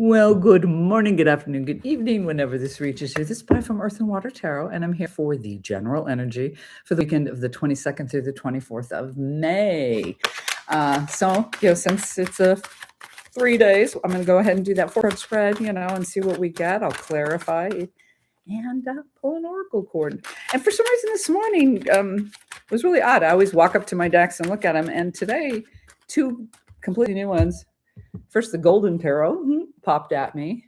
Well, good morning, good afternoon, good evening, whenever this reaches you. This is Pi from Earth and Water Tarot, and I'm here for the general energy for the weekend of the 22nd through the 24th of May. Since it's 3 days, I'm going to go ahead and do that four-card spread, and see what we get. I'll clarify and pull an oracle cord. And for some reason this morning, it was really odd. I always walk up to my decks and look at them, and today, two completely new ones. First, the Golden Tarot popped at me,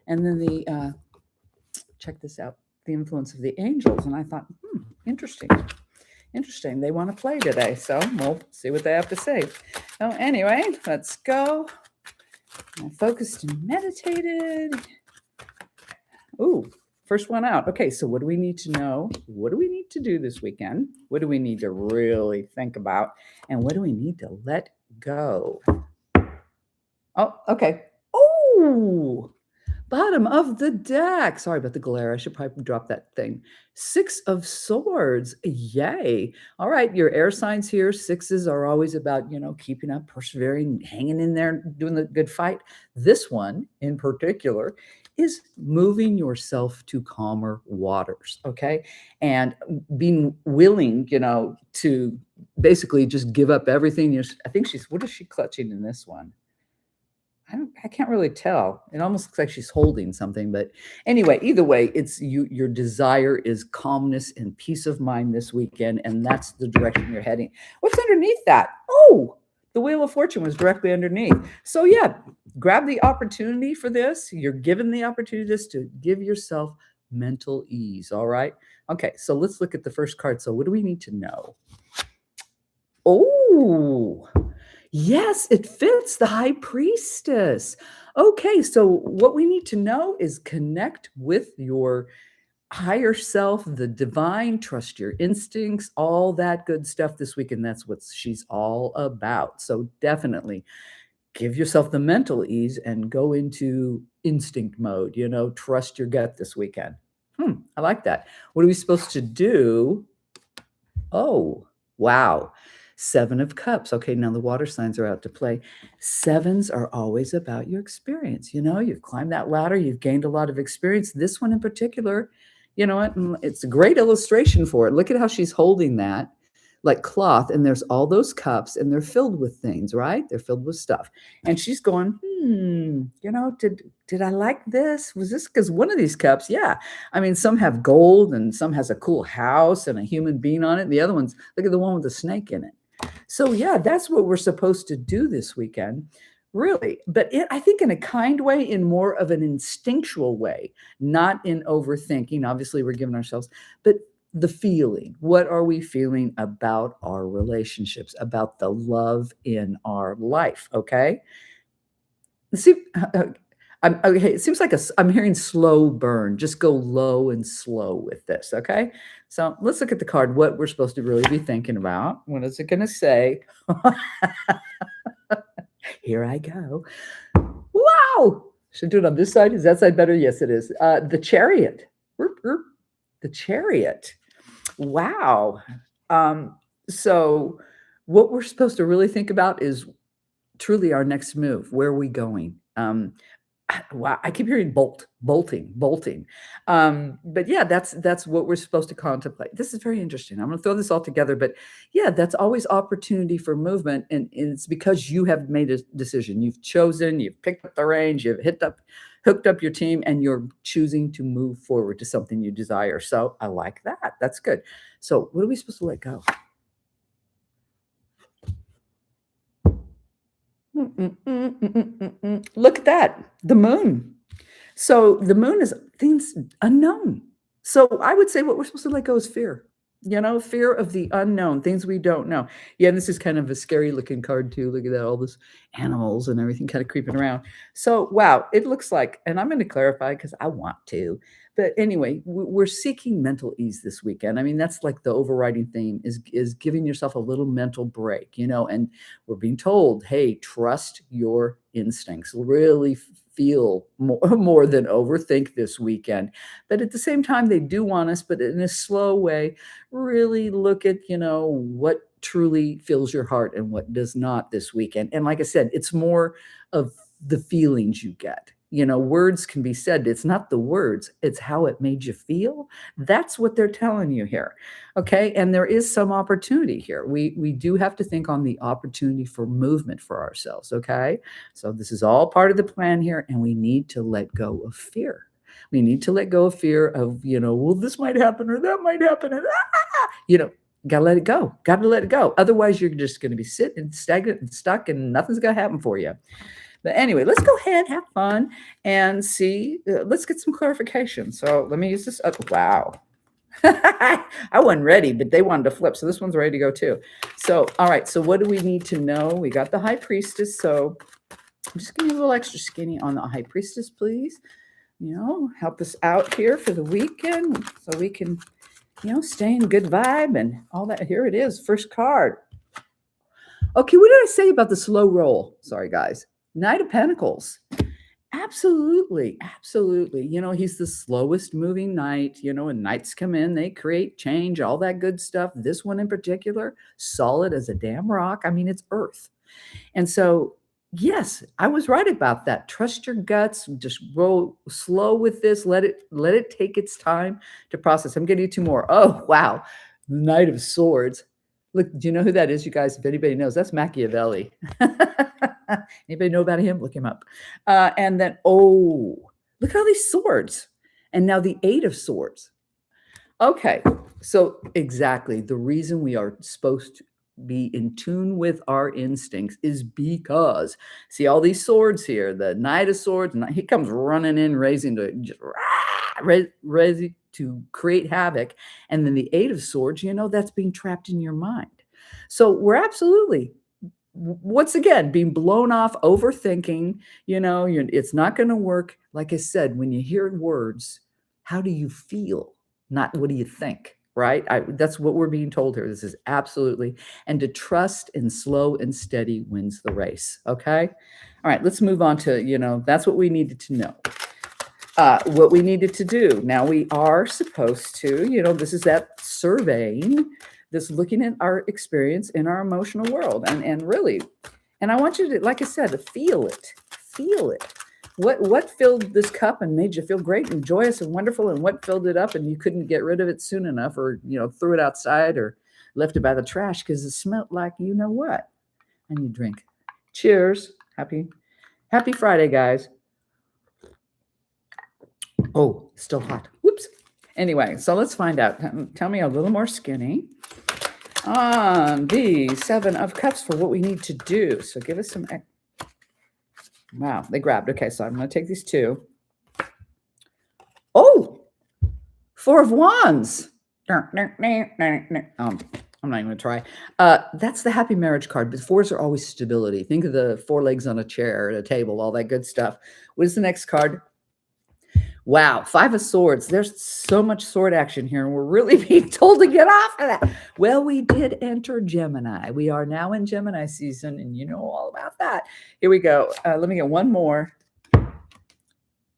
and then check this out, the influence of the angels. And I thought, interesting. They want to play today, so we'll see what they have to say. So anyway, let's go. I focused and meditated. Ooh, first one out. Okay, so what do we need to know? What do we need to do this weekend? What do we need to really think about? And what do we need to let go? Oh, okay. Oh, bottom of the deck. Sorry about the glare. I should probably drop that thing. 6 of Swords. Yay. All right. Your air signs here. 6s are always about, keeping up, persevering, hanging in there, doing the good fight. This one in particular is moving yourself to calmer waters. Okay. And being willing, to basically just give up everything. I think what is she clutching in this one? I can't really tell. It almost looks like she's holding something, but anyway, either way, it's your desire is calmness and peace of mind this weekend, and that's the direction you're heading. What's underneath that? Oh, the Wheel of Fortune was directly underneath. So yeah, grab the opportunity for this. You're given the opportunity to give yourself mental ease. All right. Okay. So let's look at the first card. So what do we need to know? Oh, yes, it fits the High Priestess. Okay, so what we need to know is connect with your higher self, the divine, trust your instincts, all that good stuff this week. And that's what she's all about. So definitely give yourself the mental ease and go into instinct mode, trust your gut this weekend. I like that. What are we supposed to do? Oh, wow. 7 of Cups. Okay, now the water signs are out to play. 7s are always about your experience. You've climbed that ladder, you've gained a lot of experience. This one in particular, you know what? It's a great illustration for it. Look at how she's holding that like cloth, and there's all those cups, and they're filled with things, right? They're filled with stuff. And she's going, did I like this? Was this because one of these cups? Yeah. I mean, some have gold and some has a cool house and a human being on it. And the other ones, look at the one with the snake in it. So yeah, that's what we're supposed to do this weekend, really. But I think in a kind way, in more of an instinctual way, not in overthinking. Obviously, we're giving ourselves, but the feeling. What are we feeling about our relationships, about the love in our life? Okay. See, okay. It seems like I'm hearing slow burn. Just go low and slow with this. Okay. So let's look at the card. What we're supposed to really be thinking about. What is it going to say? Here I go. Wow. Should I do it on this side? Is that side better? Yes, it is. The Chariot. The Chariot. Wow. So what we're supposed to really think about is truly our next move. Where are we going? Wow, I keep hearing bolting. But yeah, that's what we're supposed to contemplate. This is very interesting. I'm going to throw this all together, but yeah, that's always opportunity for movement, and it's because you have made a decision. You've chosen, you've picked up the reins, you've hooked up your team, and you're choosing to move forward to something you desire. So I like that. That's good. So what are we supposed to let go? Look at that. The moon. So the moon is things unknown. So I would say what we're supposed to let go is fear. Fear of the unknown, things we don't know. Yeah, this is kind of a scary looking card too. Look at that, all those animals and everything kind of creeping around. So, wow, it looks like, and I'm going to clarify because I want to, but anyway, we're seeking mental ease this weekend. I mean, that's like the overriding theme is giving yourself a little mental break, and we're being told, hey, trust your instincts, really feel more than overthink this weekend. But at the same time, they do want us, but in a slow way, really look at, what truly fills your heart and what does not this weekend. And like I said, it's more of the feelings you get. Words can be said. It's not the words, it's how it made you feel. That's what they're telling you here. Okay. And there is some opportunity here. We do have to think on the opportunity for movement for ourselves. Okay. So this is all part of the plan here, and we need to let go of fear. We need to let go of fear of, well, this might happen or that might happen. And, gotta let it go. Gotta let it go. Otherwise, you're just going to be sitting stagnant and stuck, and nothing's going to happen for you. But anyway, let's go ahead, have fun, and see. Let's get some clarification. So let me use this. Wow. I wasn't ready, but they wanted to flip. So this one's ready to go too. So, all right. So what do we need to know? We got the high priestess. So I'm just giving you a little extra skinny on the high priestess, please. Help us out here for the weekend so we can, stay in good vibe and all that. Here it is. First card. Okay. What did I say about the slow roll? Sorry, guys. Knight of Pentacles. Absolutely. Absolutely. He's the slowest moving knight, and knights come in, they create change, all that good stuff. This one in particular, solid as a damn rock. I mean, it's earth. And so, yes, I was right about that. Trust your guts, just roll slow with this. Let it take its time to process. I'm getting you two more. Oh, wow. Knight of Swords. Look, do you know who that is, you guys? If anybody knows, that's Machiavelli. Anybody know about him? Look him up. And then, look at all these swords. And now the Eight of Swords. Okay, so exactly. The reason we are supposed to be in tune with our instincts is because, see all these swords here, the Knight of Swords, and he comes running in, raising to just ready to create havoc. And then the Eight of Swords, that's being trapped in your mind. So we're absolutely, once again, being blown off, overthinking, it's not going to work. Like I said, when you hear words, how do you feel? Not what do you think, right? That's what we're being told here. This is absolutely, and to trust and slow and steady wins the race. Okay. All right, let's move on to, that's what we needed to know. What we needed to do. Now we are supposed to, this is that surveying, this looking at our experience in our emotional world, and really, and I want you to, like I said, to feel it. What filled this cup and made you feel great and joyous and wonderful, and what filled it up and you couldn't get rid of it soon enough, or threw it outside or left it by the trash because it smelled like what? And you drink. Cheers. Happy Friday, guys. Oh, still hot. Whoops. Anyway, so let's find out. Tell me a little more skinny on the Seven of Cups for what we need to do. So give us some. Wow, they grabbed. Okay, so I'm going to take these two. Oh, Four of Wands. I'm not even going to try. That's the happy marriage card. But fours are always stability. Think of the four legs on a chair, at a table, all that good stuff. What is the next card? Wow, Five of Swords. There's so much sword action here, and we're really being told to get off of that. Well, we did enter Gemini. We are now in Gemini season, and you know all about that. Here we go. Let me get one more.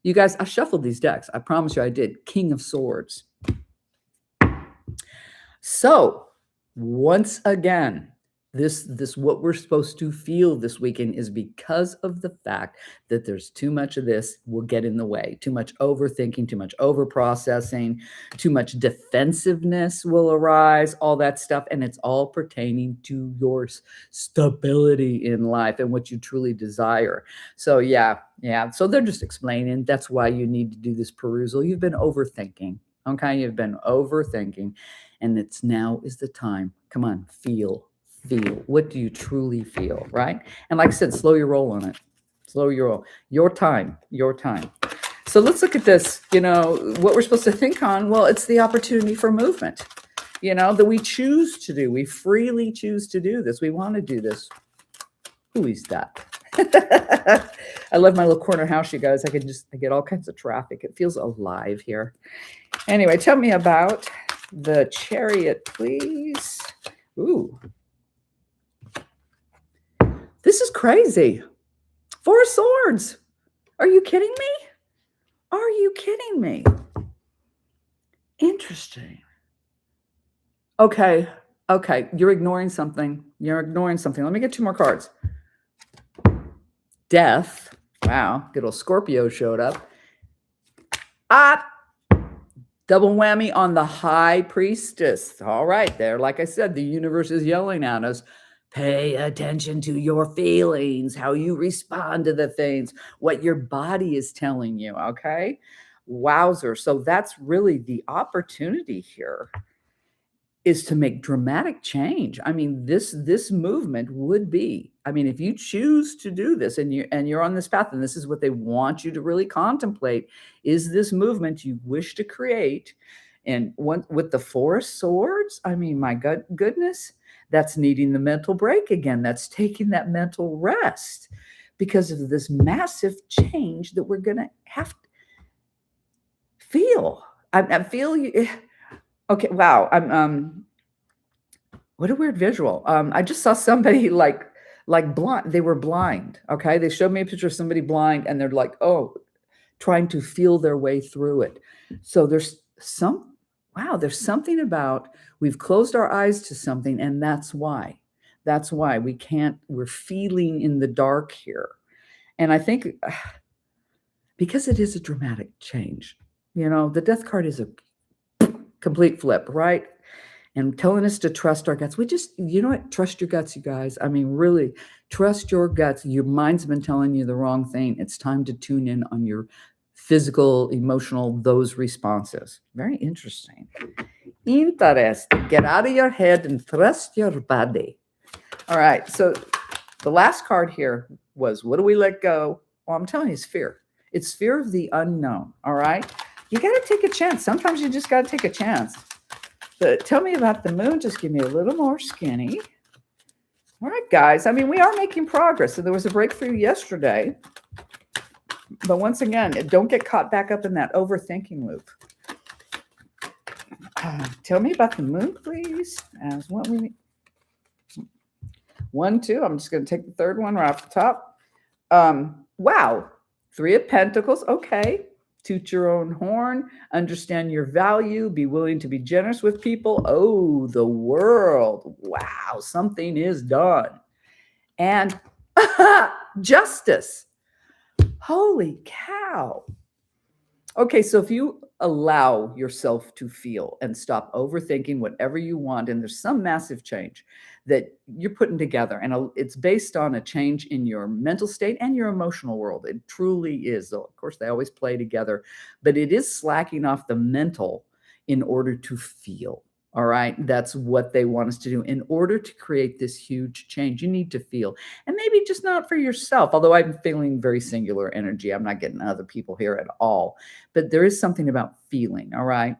You guys, I shuffled these decks. I promise you I did. King of Swords. So, once again, this what we're supposed to feel this weekend is because of the fact that there's too much of this will get in the way. Too much overthinking, too much overprocessing, too much defensiveness will arise, all that stuff. And it's all pertaining to your stability in life and what you truly desire. So yeah. So they're just explaining that's why you need to do this perusal. You've been overthinking. Okay. You've been overthinking, and now is the time. Come on, feel. What do you truly feel, right? And like I said, slow your roll on it. Slow your roll. Your time. So let's look at this, what we're supposed to think on. Well, it's the opportunity for movement, that we choose to do. We freely choose to do this. We want to do this. Who is that? I love my little corner house, you guys. I get all kinds of traffic. It feels alive here. Anyway, tell me about the Chariot, please. Ooh. This is crazy. Four of Swords. Are you kidding me? Interesting. Okay. You're ignoring something. Let me get two more cards. Death. Wow, good old Scorpio showed up. Ah, double whammy on the high priestess. All right, there. Like I said, the universe is yelling at us. Pay attention to your feelings, how you respond to the things, what your body is telling you. Okay. Wowzer. So that's really the opportunity here, is to make dramatic change. I mean, this movement would be, I mean, if you choose to do this and you're on this path, and this is what they want you to really contemplate, is this movement you wish to create. And one with the Four of Swords, I mean, my goodness, that's needing the mental break again. That's taking that mental rest because of this massive change that we're gonna have to feel. I feel you. Okay, wow. What a weird visual. I just saw somebody like blind. They were blind. Okay, they showed me a picture of somebody blind, and they're like, oh, trying to feel their way through it. So there's something about, we've closed our eyes to something, and that's why we can't. We're feeling in the dark here, and I think because it is a dramatic change. The death card is a complete flip, right? And telling us to trust our guts. Trust your guts, you guys. I mean, really, trust your guts. Your mind's been telling you the wrong thing. It's time to tune in on your physical, emotional, those responses. Very interesting. Interesting. Get out of your head and trust your body. All right. So the last card here was, what do we let go? Well, I'm telling you, it's fear. It's fear of the unknown. All right. You got to take a chance. Sometimes you just got to take a chance. But tell me about the moon. Just give me a little more skinny. All right, guys. I mean, we are making progress. So there was a breakthrough yesterday. But once again, don't get caught back up in that overthinking loop. Tell me about the moon, please. As what we 1, 2. I'm just going to take the third one right off the top. Wow. 3 of Pentacles. Okay. Toot your own horn, understand your value, be willing to be generous with people. Oh, the World. Wow, something is done. And Justice. Holy cow. Okay, so if you allow yourself to feel and stop overthinking whatever you want, and there's some massive change that you're putting together, and it's based on a change in your mental state and your emotional world. It truly is. So of course, they always play together, but it is slacking off the mental in order to feel. All right. That's what they want us to do. In order to create this huge change, you need to feel, and maybe just not for yourself, although I'm feeling very singular energy. I'm not getting other people here at all, but there is something about feeling. All right.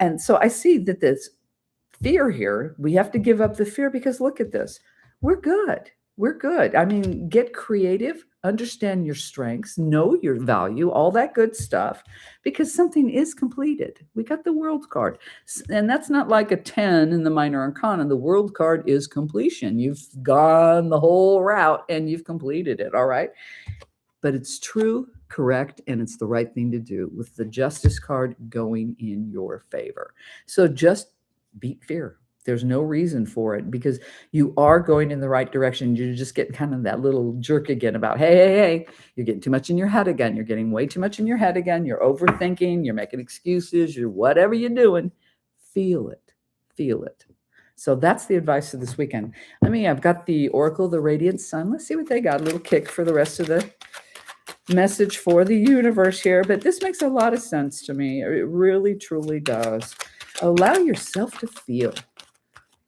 And so I see that this fear here, we have to give up the fear, because look at this. We're good. We're good. I mean, get creative, understand your strengths, know your value, all that good stuff, because something is completed. We got the World card. And that's not like a 10 in the minor arcana. The World card is completion. You've gone the whole route and you've completed it. All right. But it's true, correct, and it's the right thing to do, with the Justice card going in your favor. So just beat fear. There's no reason for it, because you are going in the right direction. You're just getting kind of that little jerk again about, hey, you're getting too much in your head again. You're getting way too much in your head again. You're overthinking. You're making excuses. You're whatever you're doing. Feel it. Feel it. So that's the advice for this weekend. I've got the Oracle, the Radiant Sun. Let's see what they got. A little kick for the rest of the message for the universe here. But this makes a lot of sense to me. It really, truly does. Allow yourself to feel.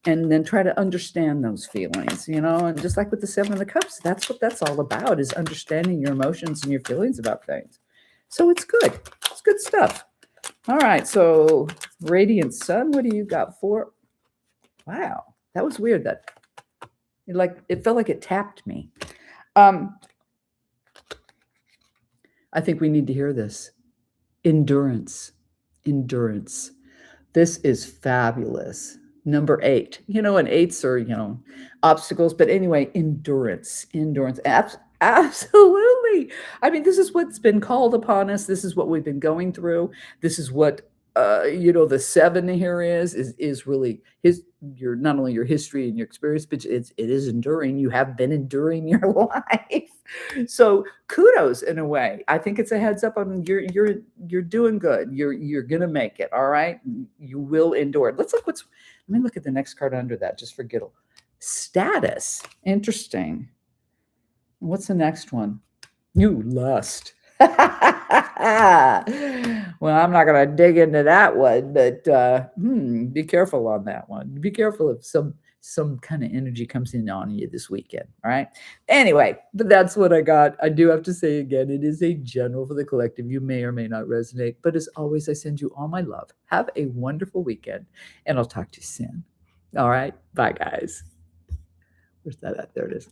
And then try to understand those feelings, and just like with the 7 of the Cups, that's what that's all about, is understanding your emotions and your feelings about things. So it's good. It's good stuff. All right. So Radiant Sun, what do you got for? Wow. That was weird. That it felt like it tapped me. I think we need to hear this. Endurance. This is fabulous. Number 8, and 8s are, obstacles. But anyway, endurance. Absolutely. This is what's been called upon us. This is what we've been going through. This is what, the 7 here is really your not only your history and your experience, but it is enduring. You have been enduring your life. So kudos in a way. I think it's a heads up on you're doing good. You're gonna make it. All right. You will endure it. Let me look at the next card under that just for giggle. Status. Interesting. What's the next one? You lust. Well, I'm not going to dig into that one, but be careful on that one. Be careful if some kind of energy comes in on you this weekend. All right. Anyway, but that's what I got. I do have to say again, it is a general for the collective. You may or may not resonate, but as always, I send you all my love. Have a wonderful weekend, and I'll talk to you soon. All right. Bye, guys. Where's that at? There it is.